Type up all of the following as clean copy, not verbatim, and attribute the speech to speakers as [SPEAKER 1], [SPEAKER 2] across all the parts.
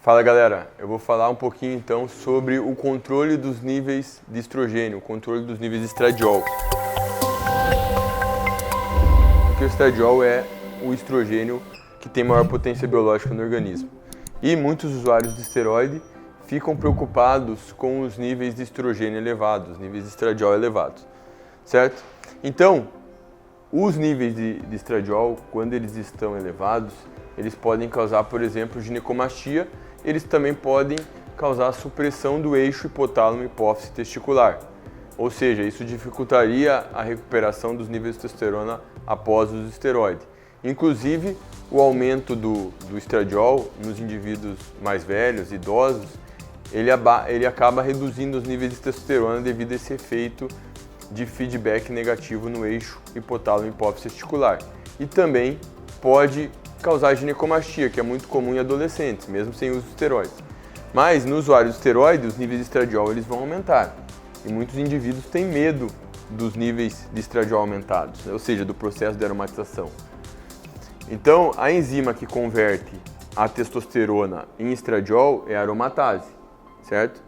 [SPEAKER 1] Fala galera, eu vou falar um pouquinho então sobre o controle dos níveis de estrogênio, o controle dos níveis de estradiol. Porque o estradiol é o estrogênio que tem maior potência biológica no organismo. E muitos usuários de esteroide ficam preocupados com os níveis de estrogênio elevados, níveis de estradiol elevados, certo? Então, os níveis de estradiol, quando eles estão elevados, eles podem causar, por exemplo, ginecomastia. Eles também podem causar supressão do eixo hipotálamo-hipófise testicular. Ou seja, isso dificultaria a recuperação dos níveis de testosterona após o uso de esteroide. Inclusive, o aumento do estradiol nos indivíduos mais velhos, idosos, ele acaba reduzindo os níveis de testosterona devido a esse efeito de feedback negativo no eixo hipotálamo-hipófise testicular. E também pode causar ginecomastia, que é muito comum em adolescentes, mesmo sem uso de esteroides. Mas no usuário de esteroide, os níveis de estradiol eles vão aumentar. E muitos indivíduos têm medo dos níveis de estradiol aumentados, ou seja, do processo de aromatização. Então, a enzima que converte a testosterona em estradiol é a aromatase, certo?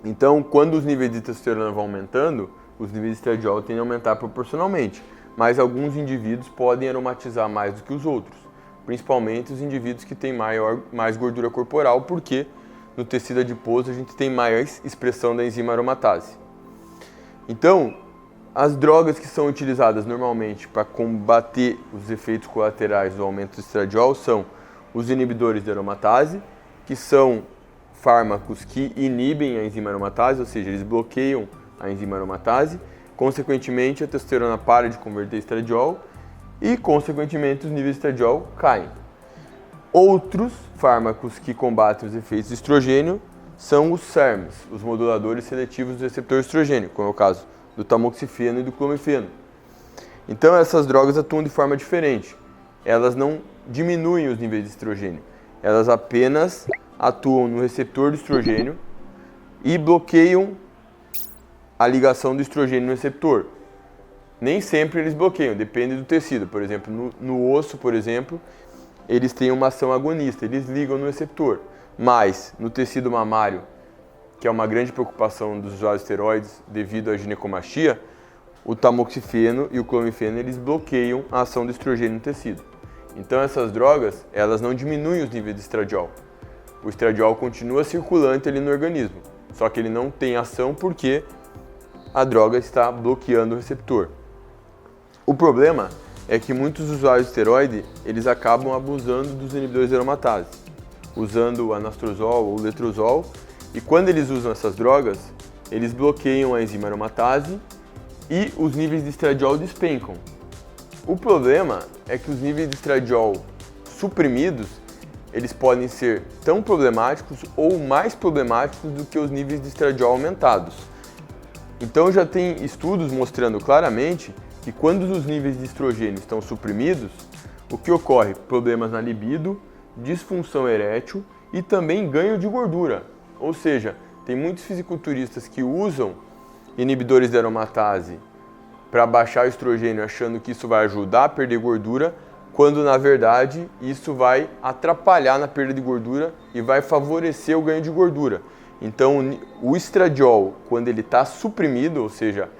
[SPEAKER 1] Então, quando os níveis de testosterona vão aumentando, os níveis de estradiol tendem a aumentar proporcionalmente. Mas alguns indivíduos podem aromatizar mais do que os outros, principalmente os indivíduos que têm mais gordura corporal, porque no tecido adiposo a gente tem mais expressão da enzima aromatase. Então, as drogas que são utilizadas normalmente para combater os efeitos colaterais do aumento do estradiol são os inibidores de aromatase, que são fármacos que inibem a enzima aromatase, ou seja, eles bloqueiam a enzima aromatase. Consequentemente, a testosterona para de converter estradiol e, consequentemente, os níveis de estradiol caem. Outros fármacos que combatem os efeitos de estrogênio são os SERMs, os moduladores seletivos do receptor estrogênio, como é o caso do tamoxifeno e do clomifeno. Então, essas drogas atuam de forma diferente. Elas não diminuem os níveis de estrogênio, elas apenas atuam no receptor do estrogênio e bloqueiam a ligação do estrogênio no receptor. Nem sempre eles bloqueiam, depende do tecido. Por exemplo, no osso, por exemplo, eles têm uma ação agonista, eles ligam no receptor. Mas no tecido mamário, que é uma grande preocupação dos usuários de esteroides devido à ginecomastia, o tamoxifeno e o clomifeno eles bloqueiam a ação do estrogênio no tecido. Então essas drogas, elas não diminuem os níveis de estradiol. O estradiol continua circulante ali no organismo, só que ele não tem ação porque a droga está bloqueando o receptor. O problema é que muitos usuários de esteroide, eles acabam abusando dos inibidores de aromatase, usando o anastrozol ou o letrozol, e quando eles usam essas drogas, eles bloqueiam a enzima aromatase e os níveis de estradiol despencam. O problema é que os níveis de estradiol suprimidos, eles podem ser tão problemáticos ou mais problemáticos do que os níveis de estradiol aumentados. Então já tem estudos mostrando claramente que quando os níveis de estrogênio estão suprimidos, o que ocorre? Problemas na libido, disfunção erétil e também ganho de gordura. Ou seja, tem muitos fisiculturistas que usam inibidores de aromatase para baixar o estrogênio achando que isso vai ajudar a perder gordura, quando na verdade isso vai atrapalhar na perda de gordura e vai favorecer o ganho de gordura. Então, o estradiol, quando ele está suprimido, ou seja,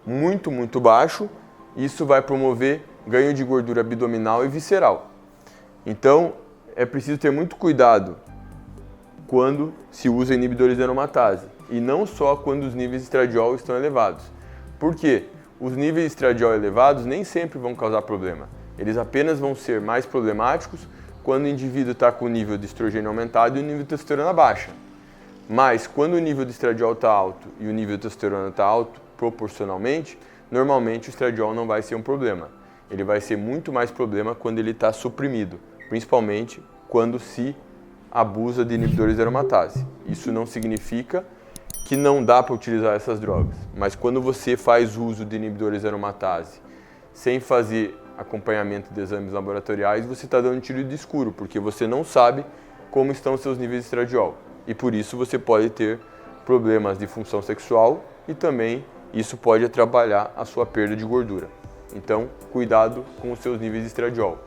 [SPEAKER 1] muito baixo, isso vai promover ganho de gordura abdominal e visceral. Então, é preciso ter muito cuidado quando se usa inibidores de aromatase, e não só quando os níveis de estradiol estão elevados. Por quê? Os níveis de estradiol elevados nem sempre vão causar problema. Eles apenas vão ser mais problemáticos quando o indivíduo está com o nível de estrogênio aumentado e o nível de testosterona baixa. Mas quando o nível de estradiol está alto e o nível de testosterona está alto proporcionalmente, normalmente o estradiol não vai ser um problema. Ele vai ser muito mais problema quando ele está suprimido, principalmente quando se abusa de inibidores de aromatase. Isso não significa que não dá para utilizar essas drogas, mas quando você faz uso de inibidores de aromatase sem fazer acompanhamento de exames laboratoriais, você está dando tiro de escuro, porque você não sabe como estão seus níveis de estradiol. E por isso você pode ter problemas de função sexual e também isso pode atrapalhar a sua perda de gordura. Então, cuidado com os seus níveis de estradiol.